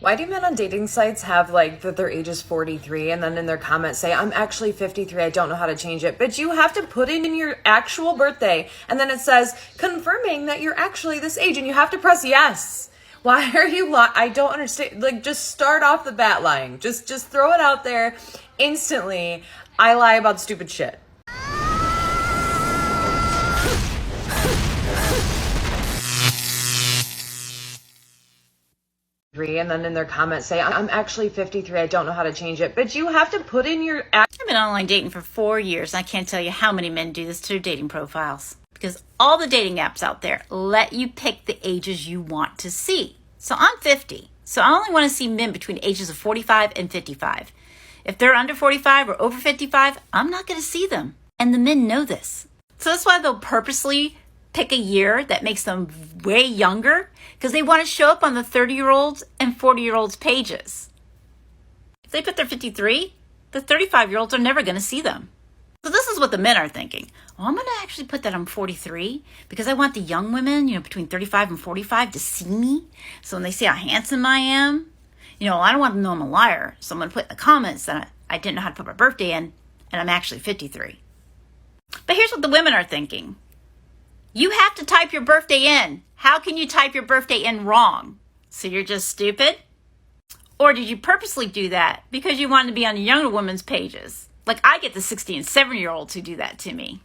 Why do men on dating sites have like that their age is 43 and then in their comments say, I'm actually 53, I don't know how to change it? But you have to put in your actual birthday and then it says confirming that you're actually this age and you have to press yes. Why are you lying? I don't understand. Like, just start off the bat lying. Just throw it out there instantly. I lie about stupid shit. And then in their comments say, I'm actually 53, I don't know how to change it. But you have to put in your... I've been online dating for 4 years, and I can't tell you how many men do this to their dating profiles. Because all the dating apps out there let you pick the ages you want to see. So I'm 50, so I only want to see men between ages of 45 and 55. If they're under 45 or over 55, I'm not going to see them. And the men know this. So that's why they'll purposely pick a year that makes them way younger, because they want to show up on the 30-year-olds and 40-year-olds pages. If they put their 53, the 35-year-olds are never going to see them. So this is what the men are thinking. Well, I'm going to actually put that I'm 43 because I want the young women, between 35 and 45 to see me. So when they see how handsome I am, I don't want them to know I'm a liar. So I'm going to put in the comments that I didn't know how to put my birthday in, and I'm actually 53. But here's what the women are thinking. You have to type your birthday in. How can you type your birthday in wrong? So you're just stupid? Or did you purposely do that because you wanted to be on the younger women's pages? Like I get the 60 and 70-year-olds who do that to me.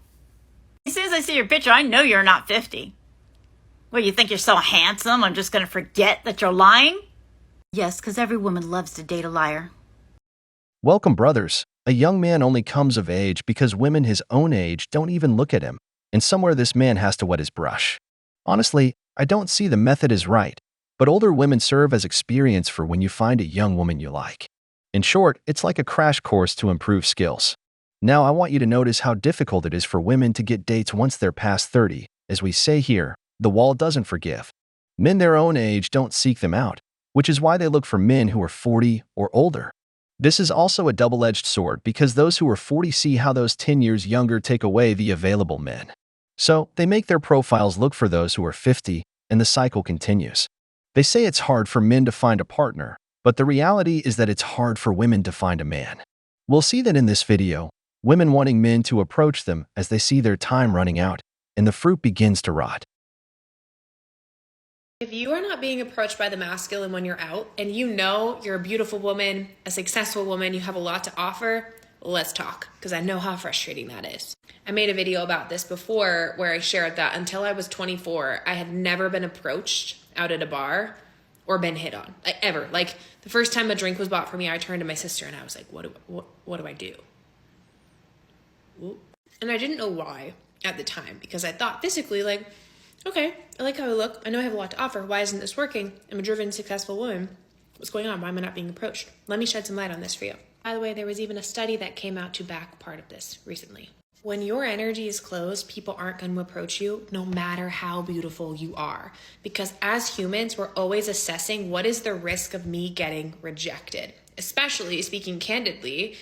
As soon as I see your picture, I know you're not 50. Well, you think you're so handsome, I'm just going to forget that you're lying? Yes, because every woman loves to date a liar. Welcome, brothers. A young man only comes of age because women his own age don't even look at him. And somewhere this man has to wet his brush. Honestly, I don't see the method as right, but older women serve as experience for when you find a young woman you like. In short, it's like a crash course to improve skills. Now I want you to notice how difficult it is for women to get dates once they're past 30. As we say here, the wall doesn't forgive. Men their own age don't seek them out, which is why they look for men who are 40 or older. This is also a double-edged sword because those who are 40 see how those 10 years younger take away the available men. So they make their profiles look for those who are 50, and the cycle continues. They say it's hard for men to find a partner, but the reality is that it's hard for women to find a man. We'll see that in this video, women wanting men to approach them as they see their time running out, and the fruit begins to rot. If you are not being approached by the masculine when you're out, and you're a beautiful woman, a successful woman, you have a lot to offer, let's talk, because I know how frustrating that is. I made a video about this before where I shared that until I was 24, I had never been approached out at a bar or been hit on, like ever. Like the first time a drink was bought for me, I turned to my sister and I was like, what do I do? And I didn't know why at the time, because I thought physically like, okay, I like how I look. I know I have a lot to offer. Why isn't this working? I'm a driven, successful woman. What's going on? Why am I not being approached? Let me shed some light on this for you. By the way, there was even a study that came out to back part of this recently. When your energy is closed, people aren't going to approach you no matter how beautiful you are. Because as humans, we're always assessing what is the risk of me getting rejected. Especially speaking candidly,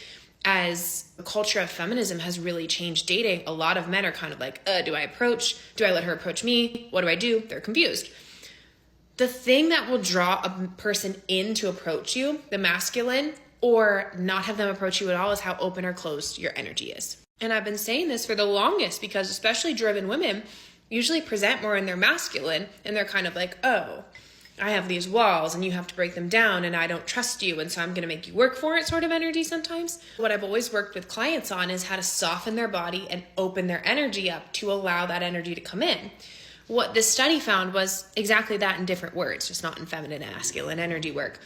as the culture of feminism has really changed dating, a lot of men are kind of like, do I approach? Do I let her approach me? What do I do? They're confused. The thing that will draw a person in to approach you, the masculine, or not have them approach you at all, is how open or closed your energy is. And I've been saying this for the longest because especially driven women usually present more in their masculine and they're kind of like, oh, I have these walls and you have to break them down and I don't trust you and so I'm going to make you work for it sort of energy sometimes. What I've always worked with clients on is how to soften their body and open their energy up to allow that energy to come in. What this study found was exactly that in different words, just not in feminine and masculine energy work.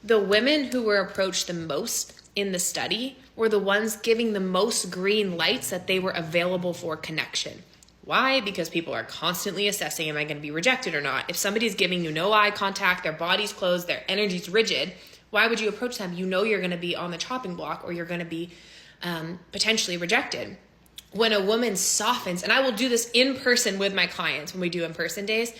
The women who were approached the most in the study were the ones giving the most green lights that they were available for connection. Why? Because people are constantly assessing, am I going to be rejected or not? If somebody's giving you no eye contact, their body's closed, their energy's rigid, why would you approach them? You know you're going to be on the chopping block or you're going to be potentially rejected. When a woman softens, and I will do this in person with my clients when we do in-person days,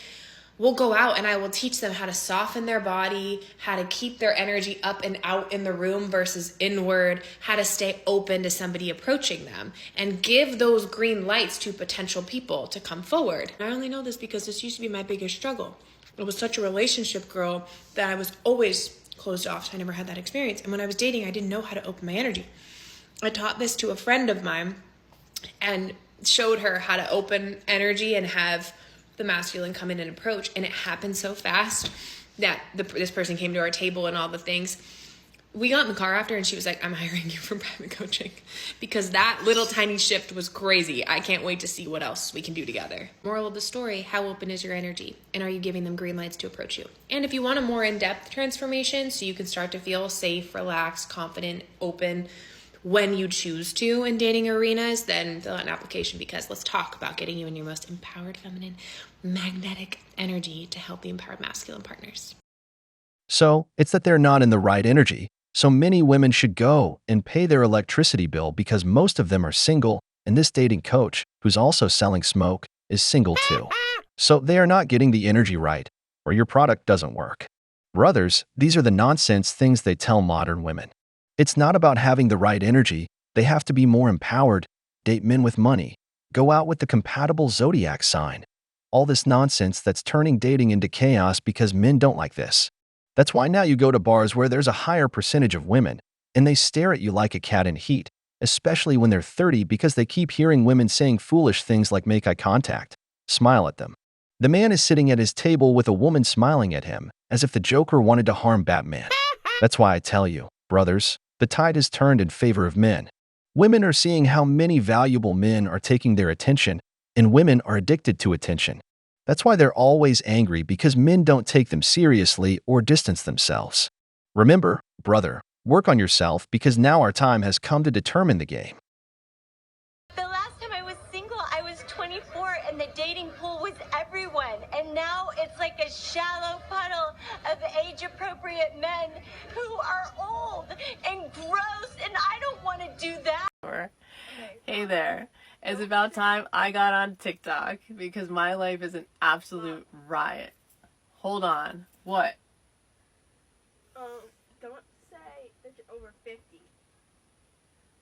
we'll go out and I will teach them how to soften their body, how to keep their energy up and out in the room versus inward, how to stay open to somebody approaching them, and give those green lights to potential people to come forward. And I only know this because this used to be my biggest struggle. I was such a relationship girl that I was always closed off, so I never had that experience. And when I was dating, I didn't know how to open my energy. I taught this to a friend of mine and showed her how to open energy and have the masculine come in and approach. And it happened so fast that this person came to our table and all the things. We got in the car after and she was like, I'm hiring you for private coaching, because that little tiny shift was crazy. I can't wait to see what else we can do together. Moral of the story, how open is your energy? And are you giving them green lights to approach you? And if you want a more in-depth transformation so you can start to feel safe, relaxed, confident, open when you choose to in dating arenas, then fill out an application, because let's talk about getting you in your most empowered feminine magnetic energy to help the empowered masculine partners. So, it's that they're not in the right energy. So many women should go and pay their electricity bill because most of them are single, and this dating coach, who's also selling smoke, is single too. So they are not getting the energy right, or your product doesn't work. Brothers, these are the nonsense things they tell modern women. It's not about having the right energy. They have to be more empowered, date men with money, go out with the compatible zodiac sign. All this nonsense that's turning dating into chaos because men don't like this. That's why now you go to bars where there's a higher percentage of women, and they stare at you like a cat in heat, especially when they're 30, because they keep hearing women saying foolish things like make eye contact, smile at them. The man is sitting at his table with a woman smiling at him, as if the Joker wanted to harm Batman. That's why I tell you, brothers, the tide has turned in favor of men. Women are seeing how many valuable men are taking their attention, and women are addicted to attention. That's why they're always angry, because men don't take them seriously or distance themselves. Remember, brother, work on yourself, because now our time has come to determine the game. The last time I was single, I was 24 and the dating pool was everyone. And now it's like a shallow puddle of age-appropriate men who are old and gross, and I don't want to do that. Hey there. It's about time I got on TikTok because my life is an absolute riot. Hold on. What? Don't say that you're over 50.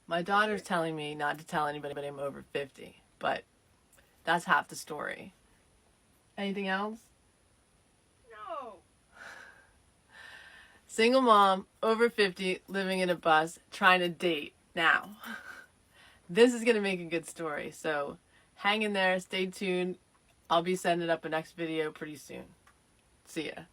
My daughter's telling me not to tell anybody I'm over 50, but that's half the story. Anything else? No. Single mom, over 50, living in a bus, trying to date now. This is going to make a good story, so hang in there, stay tuned. I'll be sending up a next video pretty soon. See ya.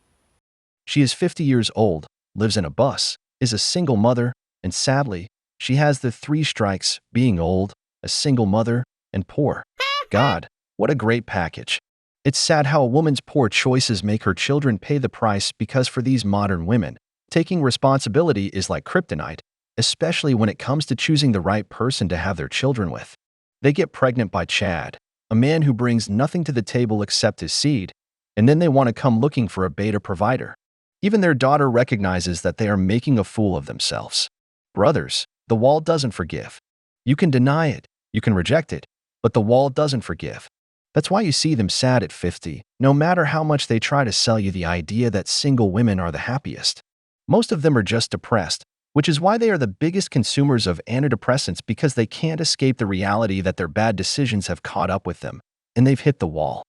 She is 50 years old, lives in a bus, is a single mother, and sadly, she has the 3 strikes: being old, a single mother, and poor. God, what a great package. It's sad how a woman's poor choices make her children pay the price, because for these modern women, taking responsibility is like kryptonite, especially when it comes to choosing the right person to have their children with. They get pregnant by Chad, a man who brings nothing to the table except his seed, and then they want to come looking for a beta provider. Even their daughter recognizes that they are making a fool of themselves. Brothers, the wall doesn't forgive. You can deny it, you can reject it, but the wall doesn't forgive. That's why you see them sad at 50, no matter how much they try to sell you the idea that single women are the happiest. Most of them are just depressed, which is why they are the biggest consumers of antidepressants, because they can't escape the reality that their bad decisions have caught up with them, and they've hit the wall.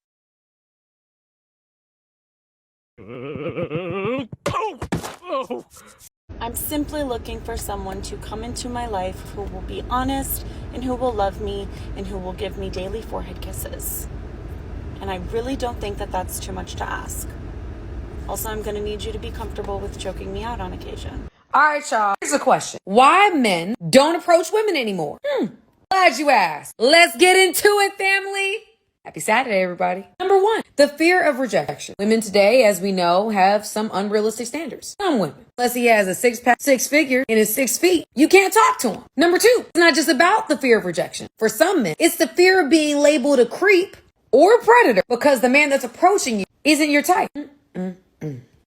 I'm simply looking for someone to come into my life who will be honest and who will love me and who will give me daily forehead kisses. And I really don't think that that's too much to ask. Also, I'm going to need you to be comfortable with choking me out on occasion. All right, y'all. Here's a question. Why men don't approach women anymore? Glad you asked. Let's get into it, family. Happy Saturday, everybody. Number 1, the fear of rejection. Women today, as we know, have some unrealistic standards. Some women. Unless he has a 6-pack, 6 figure, and is 6 feet, you can't talk to him. Number 2, it's not just about the fear of rejection. For some men, it's the fear of being labeled a creep or a predator because the man that's approaching you isn't your type.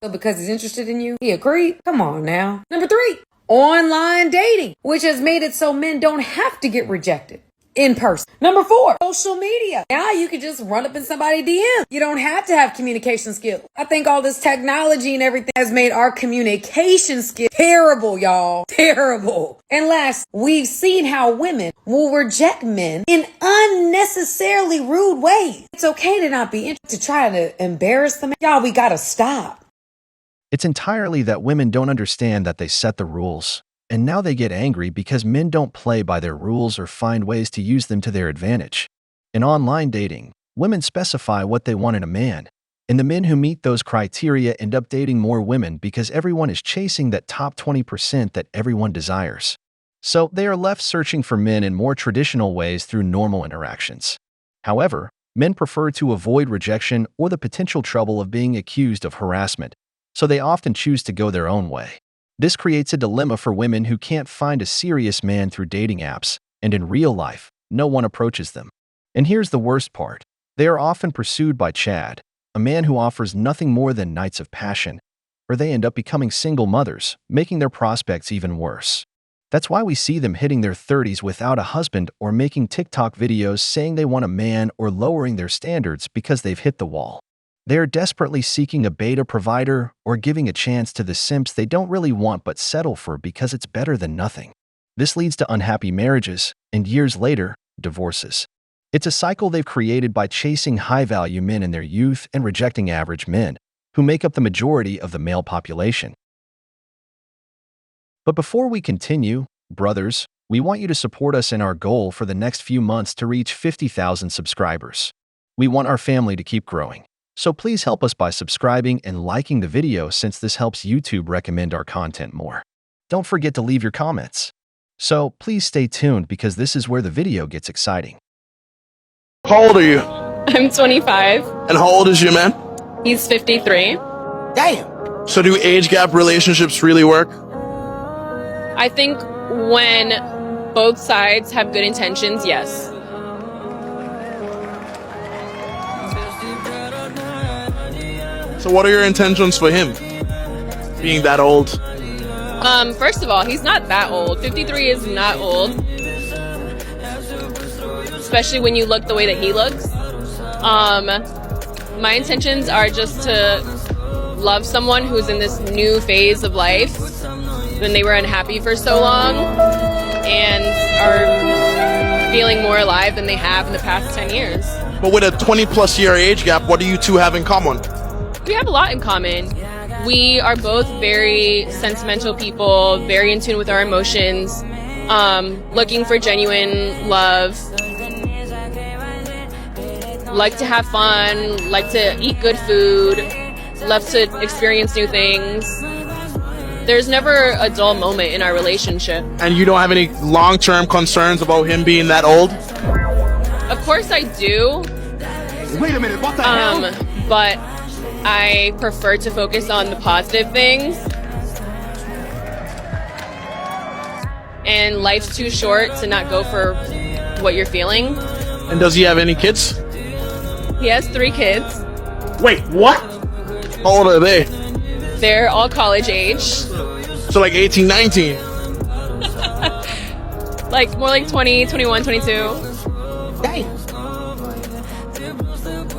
So because he's interested in you, he a creep? Come on now. Number 3, online dating, which has made it so men don't have to get rejected in person. Number 4, social media. Now you can just run up in somebody's DM. You don't have to have communication skills. I think all this technology and everything has made our communication skills terrible, y'all. Terrible. And last, we've seen how women will reject men in unnecessarily rude ways. It's okay to not be interested, to try to embarrass them. Y'all, we gotta stop. It's entirely that women don't understand that they set the rules, and now they get angry because men don't play by their rules or find ways to use them to their advantage. In online dating, women specify what they want in a man, and the men who meet those criteria end up dating more women because everyone is chasing that top 20% that everyone desires. So they are left searching for men in more traditional ways through normal interactions. However, men prefer to avoid rejection or the potential trouble of being accused of harassment, so they often choose to go their own way. This creates a dilemma for women who can't find a serious man through dating apps, and in real life, no one approaches them. And here's the worst part. They are often pursued by Chad, a man who offers nothing more than nights of passion, or they end up becoming single mothers, making their prospects even worse. That's why we see them hitting their 30s without a husband or making TikTok videos saying they want a man or lowering their standards because they've hit the wall. They are desperately seeking a beta provider or giving a chance to the simps they don't really want but settle for because it's better than nothing. This leads to unhappy marriages and years later, divorces. It's a cycle they've created by chasing high-value men in their youth and rejecting average men, who make up the majority of the male population. But before we continue, brothers, we want you to support us in our goal for the next few months to reach 50,000 subscribers. We want our family to keep growing. So please help us by subscribing and liking the video since this helps YouTube recommend our content more. Don't forget to leave your comments. So please stay tuned because this is where the video gets exciting. How old are you? I'm 25. And how old is your man? He's 53. Damn. So do age gap relationships really work? I think when both sides have good intentions, yes. So what are your intentions for him, being that old? First of all, he's not that old. 53 is not old. Especially when you look the way that he looks. My intentions are just to love someone who's in this new phase of life when they were unhappy for so long and are feeling more alive than they have in the past 10 years. But with a 20+ year age gap, what do you two have in common? We have a lot in common. We are both very sentimental people, very in tune with our emotions, looking for genuine love, like to have fun, like to eat good food, love to experience new things. There's never a dull moment in our relationship. And you don't have any long-term concerns about him being that old? Of course I do. Wait a minute, what the hell? But I prefer to focus on the positive things. And life's too short to not go for what you're feeling. And does he have any kids? He has 3 kids. Wait, what? How old are they? They're all college age. So like 18, 19? Like more like 20, 21, 22. Dang.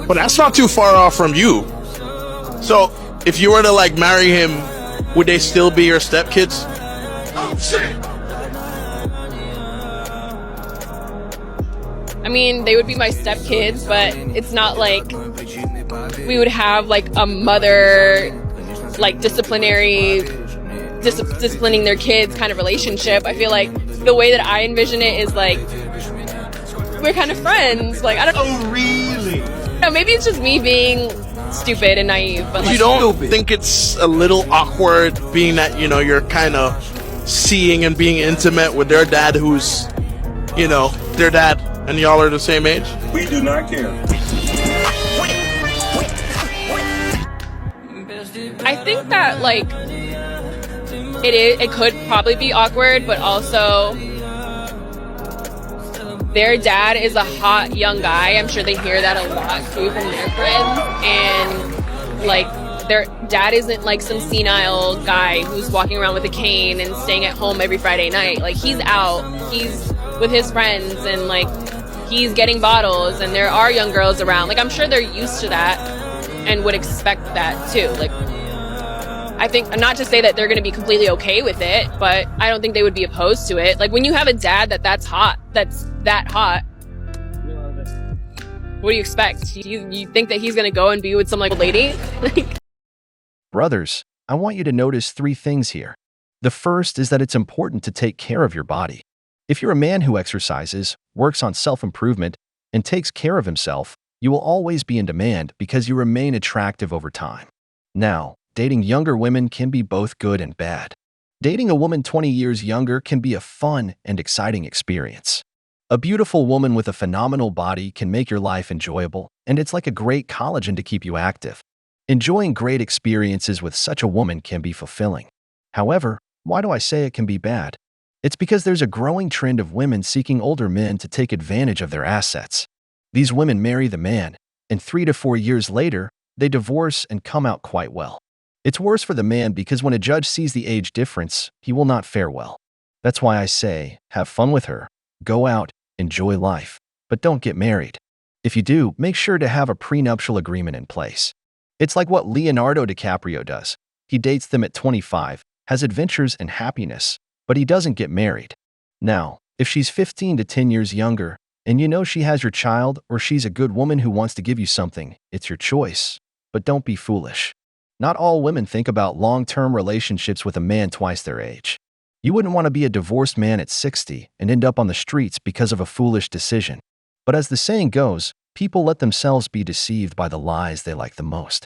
But that's not too far off from you. So if you were to like marry him, would they still be your stepkids? Oh shit! I mean, they would be my stepkids, but it's not like we would have like a mother, like disciplining their kids kind of relationship. I feel like the way that I envision it is like we're kind of friends. Like I don't. Oh really? No, maybe it's just me being stupid and naive. But like, you don't think it's a little awkward, being that you're kind of seeing and being intimate with their dad, who's their dad, and y'all are the same age? We do not care. I think that like it could probably be awkward, but also their dad is a hot young guy. I'm sure they hear that a lot too from their friends, and like their dad isn't like some senile guy who's walking around with a cane and staying at home every Friday night. Like he's out, he's with his friends, and like he's getting bottles, and there are young girls around. Like I'm sure they're used to that and would expect that too. Like I think, not to say that they're going to be completely okay with it, but I don't think they would be opposed to it. Like when you have a dad that's hot, what do you expect? You think that he's going to go and be with some like old lady? Brothers, I want you to notice 3 things here. The first is that it's important to take care of your body. If you're a man who exercises, works on self-improvement, and takes care of himself, you will always be in demand because you remain attractive over time. Now, dating younger women can be both good and bad. Dating a woman 20 years younger can be a fun and exciting experience. A beautiful woman with a phenomenal body can make your life enjoyable, and it's like a great collagen to keep you active. Enjoying great experiences with such a woman can be fulfilling. However, why do I say it can be bad? It's because there's a growing trend of women seeking older men to take advantage of their assets. These women marry the man, and 3 to 4 years later, they divorce and come out quite well. It's worse for the man because when a judge sees the age difference, he will not fare well. That's why I say, have fun with her, go out, enjoy life, but don't get married. If you do, make sure to have a prenuptial agreement in place. It's like what Leonardo DiCaprio does. He dates them at 25, has adventures and happiness, but he doesn't get married. Now, if she's 15 to 10 years younger, and you know she has your child or she's a good woman who wants to give you something, it's your choice. But don't be foolish. Not all women think about long-term relationships with a man twice their age. You wouldn't want to be a divorced man at 60 and end up on the streets because of a foolish decision. But as the saying goes, people let themselves be deceived by the lies they like the most.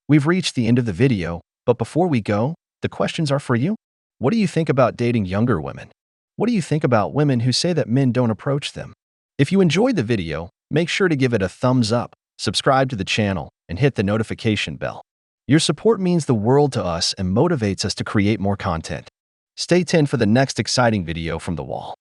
We've reached the end of the video, but before we go, the questions are for you. What do you think about dating younger women? What do you think about women who say that men don't approach them? If you enjoyed the video, make sure to give it a thumbs up, subscribe to the channel, and hit the notification bell. Your support means the world to us and motivates us to create more content. Stay tuned for the next exciting video from The Wall.